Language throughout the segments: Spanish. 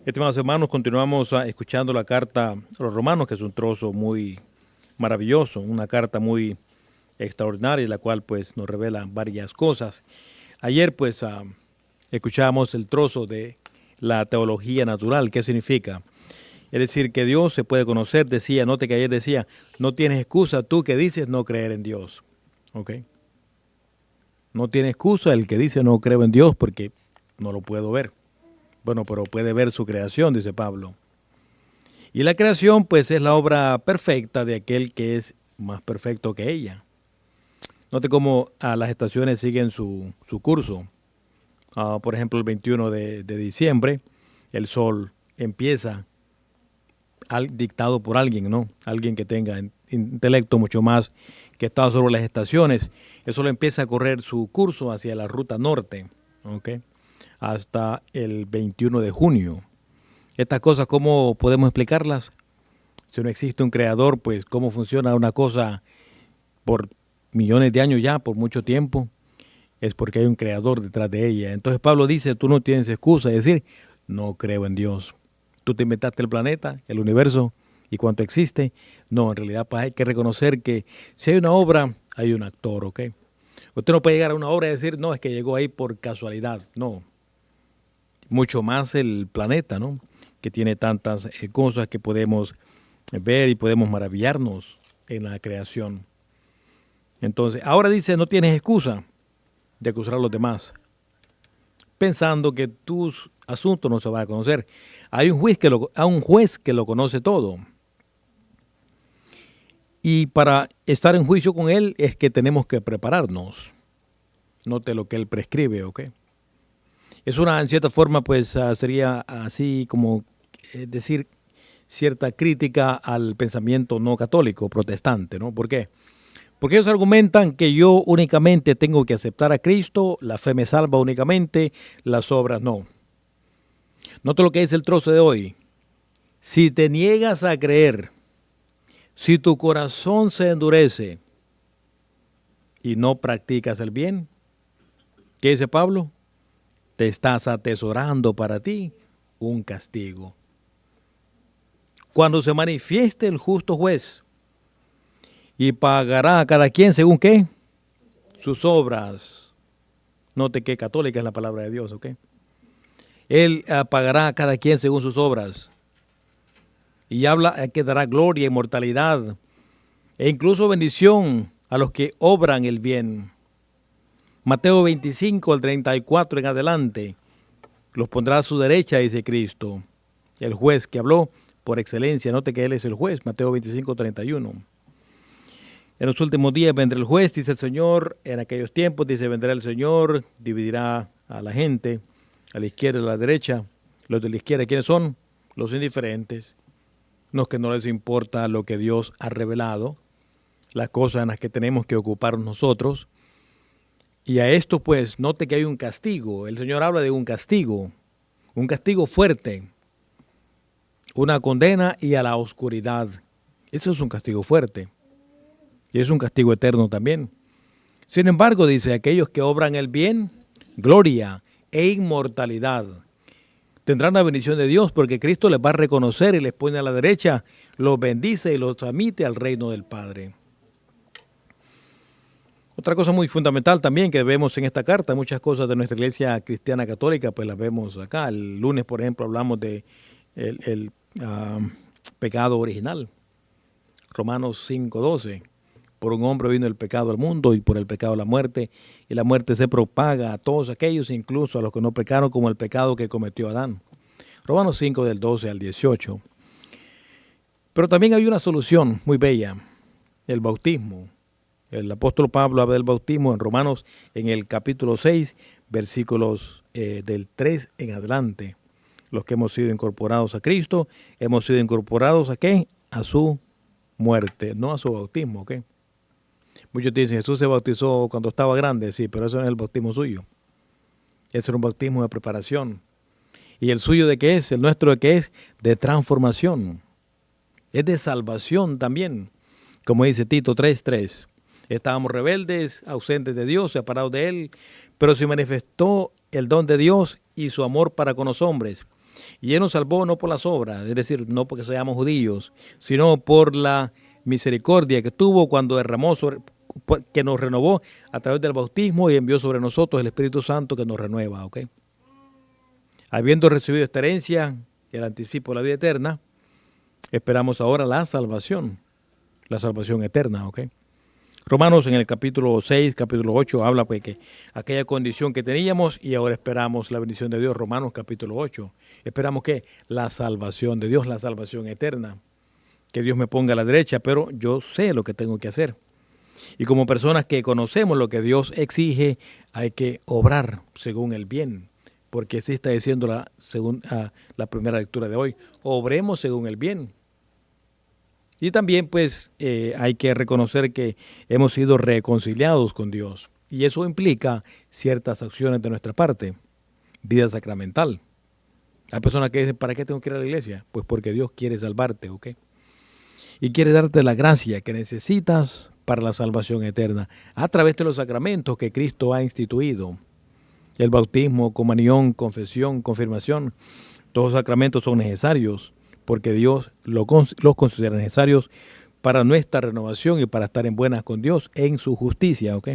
Estimados hermanos, continuamos escuchando la carta a los romanos, que es un trozo muy maravilloso, una carta muy extraordinaria, la cual pues nos revela varias cosas. Ayer pues escuchábamos el trozo de la teología natural. ¿Qué significa? Es decir, que Dios se puede conocer. Decía, note que ayer decía, no tienes excusa tú que dices no creer en Dios. ¿Ok? No tiene excusa el que dice no creo en Dios porque no lo puedo ver. Bueno, pero puede ver su creación, dice Pablo. Y la creación, pues, es la obra perfecta de aquel que es más perfecto que ella. Note cómo las estaciones siguen su curso. Por ejemplo, el 21 de diciembre, el sol empieza dictado por alguien, ¿no? Alguien que tenga intelecto mucho más que está sobre las estaciones. El sol empieza a correr su curso hacia la ruta norte, ¿ok? Hasta el 21 de junio. Estas cosas, ¿cómo podemos explicarlas? Si no existe un creador, pues cómo funciona una cosa por millones de años ya, por mucho tiempo, es porque hay un creador detrás de ella. Entonces Pablo dice, tú no tienes excusa de decir, no creo en Dios. Tú te inventaste el planeta, el universo y cuánto existe. No, en realidad pues hay que reconocer que si hay una obra, hay un actor, ¿ok? Usted no puede llegar a una obra y decir, no, es que llegó ahí por casualidad. No, mucho más el planeta, ¿no? Que tiene tantas cosas que podemos ver y podemos maravillarnos en la creación. Entonces, ahora dice, no tienes excusa de acusar a los demás, pensando que tus asuntos no se van a conocer. Hay un juez que lo conoce todo. Y para estar en juicio con él es que tenemos que prepararnos. Note lo que él prescribe, ¿ok? Es una, en cierta forma, pues sería así como decir cierta crítica al pensamiento no católico, protestante, ¿no? ¿Por qué? Porque ellos argumentan que yo únicamente tengo que aceptar a Cristo, la fe me salva únicamente, las obras no. Note lo que dice el trozo de hoy. Si te niegas a creer, si tu corazón se endurece y no practicas el bien, ¿qué dice Pablo? Te estás atesorando para ti un castigo. Cuando se manifieste el justo juez y pagará a cada quien según qué, sus obras. Note que católica es la palabra de Dios, ¿ok? Él pagará a cada quien según sus obras. Y habla que dará gloria, inmortalidad e incluso bendición a los que obran el bien. Mateo 25, al 34 en adelante, los pondrá a su derecha, dice Cristo. El juez que habló por excelencia, note que Él es el juez, Mateo 25, 31. En los últimos días vendrá el juez, dice el Señor. En aquellos tiempos, dice, vendrá el Señor, dividirá a la gente, a la izquierda y a la derecha. Los de la izquierda, ¿quiénes son? Los indiferentes, los que no les importa lo que Dios ha revelado, las cosas en las que tenemos que ocuparnos nosotros. Y a esto, pues, note que hay un castigo. El Señor habla de un castigo fuerte, una condena y a la oscuridad. Eso es un castigo fuerte. Y es un castigo eterno también. Sin embargo, dice, aquellos que obran el bien, gloria e inmortalidad. Tendrán la bendición de Dios porque Cristo les va a reconocer y les pone a la derecha, los bendice y los transmite al reino del Padre. Otra cosa muy fundamental también que vemos en esta carta, muchas cosas de nuestra iglesia cristiana católica, pues las vemos acá. El lunes, por ejemplo, hablamos de el pecado original. Romanos 5:12. Por un hombre vino el pecado al mundo y por el pecado la muerte. Y la muerte se propaga a todos aquellos, incluso a los que no pecaron, como el pecado que cometió Adán. Romanos 5 del 12 al 18. Pero también hay una solución muy bella, el bautismo. El apóstol Pablo habla del bautismo en Romanos en el capítulo 6, versículos del 3 en adelante. Los que hemos sido incorporados a Cristo, hemos sido incorporados ¿a qué? A su muerte, no a su bautismo, ¿ok? Muchos dicen, Jesús se bautizó cuando estaba grande, sí, pero eso no es el bautismo suyo. Ese era un bautismo de preparación. ¿Y el suyo de qué es? El nuestro de qué es? De transformación. Es de salvación también. Como dice Tito 3:3. Estábamos rebeldes, ausentes de Dios, separados de Él, pero se manifestó el don de Dios y su amor para con los hombres. Y Él nos salvó no por las obras, es decir, no porque seamos judíos, sino por la misericordia que tuvo cuando derramó que nos renovó a través del bautismo y envió sobre nosotros el Espíritu Santo que nos renueva, ¿ok? Habiendo recibido esta herencia, el anticipo de la vida eterna, esperamos ahora la salvación eterna, ¿ok? Romanos en el capítulo 6, capítulo 8, habla pues que aquella condición que teníamos y ahora esperamos la bendición de Dios. Romanos capítulo 8, esperamos que la salvación de Dios, la salvación eterna, que Dios me ponga a la derecha, pero yo sé lo que tengo que hacer. Y como personas que conocemos lo que Dios exige, hay que obrar según el bien, porque así está diciendo la primera lectura de hoy, obremos según el bien. Y también pues hay que reconocer que hemos sido reconciliados con Dios. Y eso implica ciertas acciones de nuestra parte, vida sacramental. Hay personas que dicen, ¿para qué tengo que ir a la iglesia? Pues porque Dios quiere salvarte, ¿ok? Y quiere darte la gracia que necesitas para la salvación eterna a través de los sacramentos que Cristo ha instituido. El bautismo, comunión, confesión, confirmación, todos los sacramentos son necesarios porque Dios los considera necesarios para nuestra renovación y para estar en buenas con Dios en su justicia, ¿ok?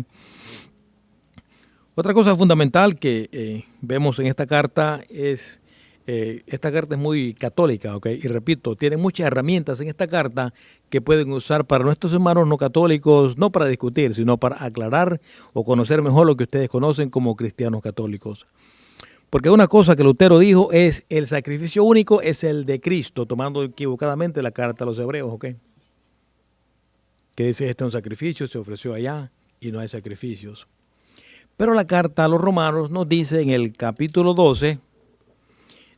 Otra cosa fundamental que vemos en esta carta es, esta carta es muy católica, ¿ok? Y repito, tiene muchas herramientas en esta carta que pueden usar para nuestros hermanos no católicos, no para discutir, sino para aclarar o conocer mejor lo que ustedes conocen como cristianos católicos. Porque una cosa que Lutero dijo es el sacrificio único es el de Cristo, tomando equivocadamente la carta a los hebreos, ¿ok? Que dice, este es un sacrificio, se ofreció allá y no hay sacrificios. Pero la carta a los romanos nos dice en el capítulo 12,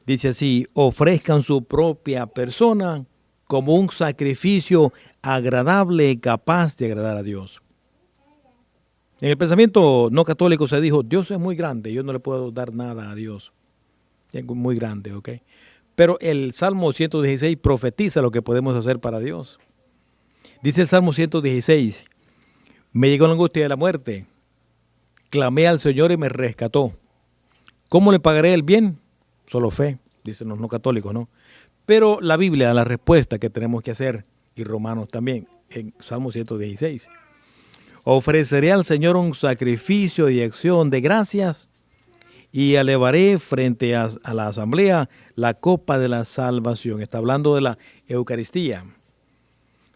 dice así, ofrezcan su propia persona como un sacrificio agradable y capaz de agradar a Dios. En el pensamiento no católico se dijo, Dios es muy grande, yo no le puedo dar nada a Dios. Es muy grande, ¿ok? Pero el Salmo 116 profetiza lo que podemos hacer para Dios. Dice el Salmo 116, me llegó la angustia de la muerte, clamé al Señor y me rescató. ¿Cómo le pagaré el bien? Solo fe, dicen los no católicos, ¿no? Pero la Biblia da la respuesta que tenemos que hacer, y Romanos también, en Salmo 116. Ofreceré al Señor un sacrificio de acción de gracias y elevaré frente a la asamblea la copa de la salvación. Está hablando de la Eucaristía.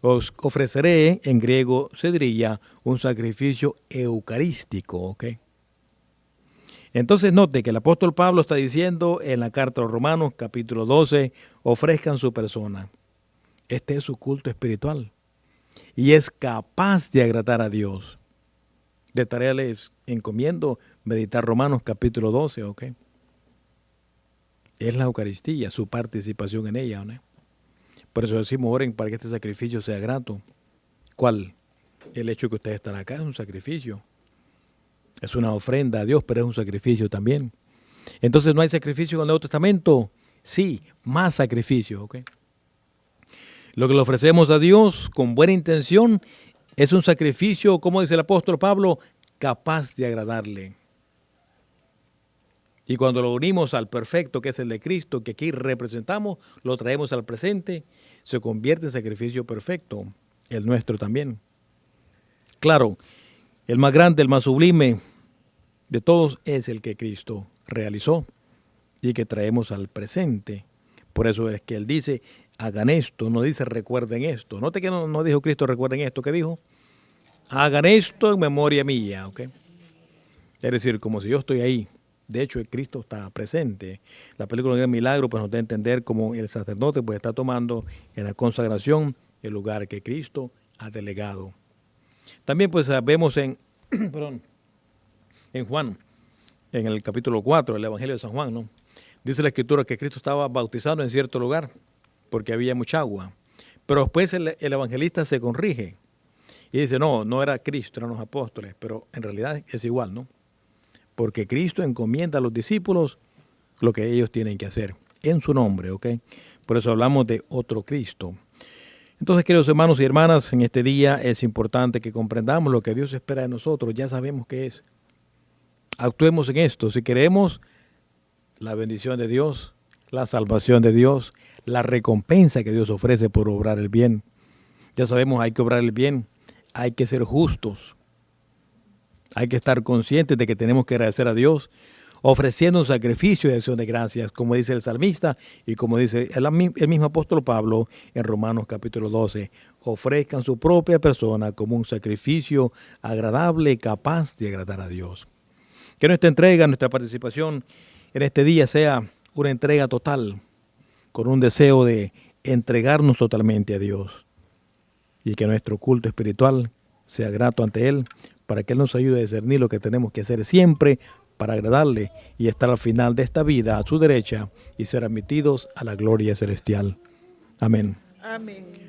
Os ofreceré, en griego se diría, un sacrificio eucarístico, ¿ok? Entonces note que el apóstol Pablo está diciendo en la carta a los Romanos, capítulo 12, ofrezcan su persona. Este es su culto espiritual. Y es capaz de agradar a Dios. De tarea les encomiendo meditar Romanos capítulo 12, ¿ok? Es la Eucaristía, su participación en ella, ¿no? Por eso decimos, oren para que este sacrificio sea grato. ¿Cuál? El hecho de que ustedes están acá es un sacrificio. Es una ofrenda a Dios, pero es un sacrificio también. Entonces, ¿no hay sacrificio en el Nuevo Testamento? Sí, más sacrificio, ¿ok? Lo que le ofrecemos a Dios con buena intención es un sacrificio, como dice el apóstol Pablo, capaz de agradarle. Y cuando lo unimos al perfecto, que es el de Cristo, que aquí representamos, lo traemos al presente, se convierte en sacrificio perfecto, el nuestro también. Claro, el más grande, el más sublime de todos es el que Cristo realizó y que traemos al presente. Por eso es que Él dice, hagan esto, no dice recuerden esto. Note que no dijo Cristo recuerden esto, ¿qué dijo? Hagan esto en memoria mía, ¿ok? Es decir, como si yo estoy ahí. De hecho, el Cristo está presente. La película del milagro pues nos da a entender cómo el sacerdote pues está tomando en la consagración el lugar que Cristo ha delegado. También pues vemos en Juan, en el capítulo 4 del Evangelio de San Juan, ¿no? Dice la Escritura que Cristo estaba bautizando en cierto lugar porque había mucha agua. Pero después el evangelista se corrige y dice, no era Cristo, eran los apóstoles, pero en realidad es igual, ¿no? Porque Cristo encomienda a los discípulos lo que ellos tienen que hacer en su nombre, ¿ok? Por eso hablamos de otro Cristo. Entonces, queridos hermanos y hermanas, en este día es importante que comprendamos lo que Dios espera de nosotros. Ya sabemos qué es. Actuemos en esto. Si queremos la bendición de Dios, la salvación de Dios, la recompensa que Dios ofrece por obrar el bien. Ya sabemos, hay que obrar el bien, hay que ser justos, hay que estar conscientes de que tenemos que agradecer a Dios, ofreciendo un sacrificio de acción de gracias, como dice el salmista y como dice el mismo apóstol Pablo en Romanos capítulo 12. Ofrezcan su propia persona como un sacrificio agradable, capaz de agradar a Dios. Que nuestra entrega, nuestra participación en este día sea una entrega total, con un deseo de entregarnos totalmente a Dios. Y que nuestro culto espiritual sea grato ante Él, para que Él nos ayude a discernir lo que tenemos que hacer siempre para agradarle y estar al final de esta vida a su derecha y ser admitidos a la gloria celestial. Amén. Amén.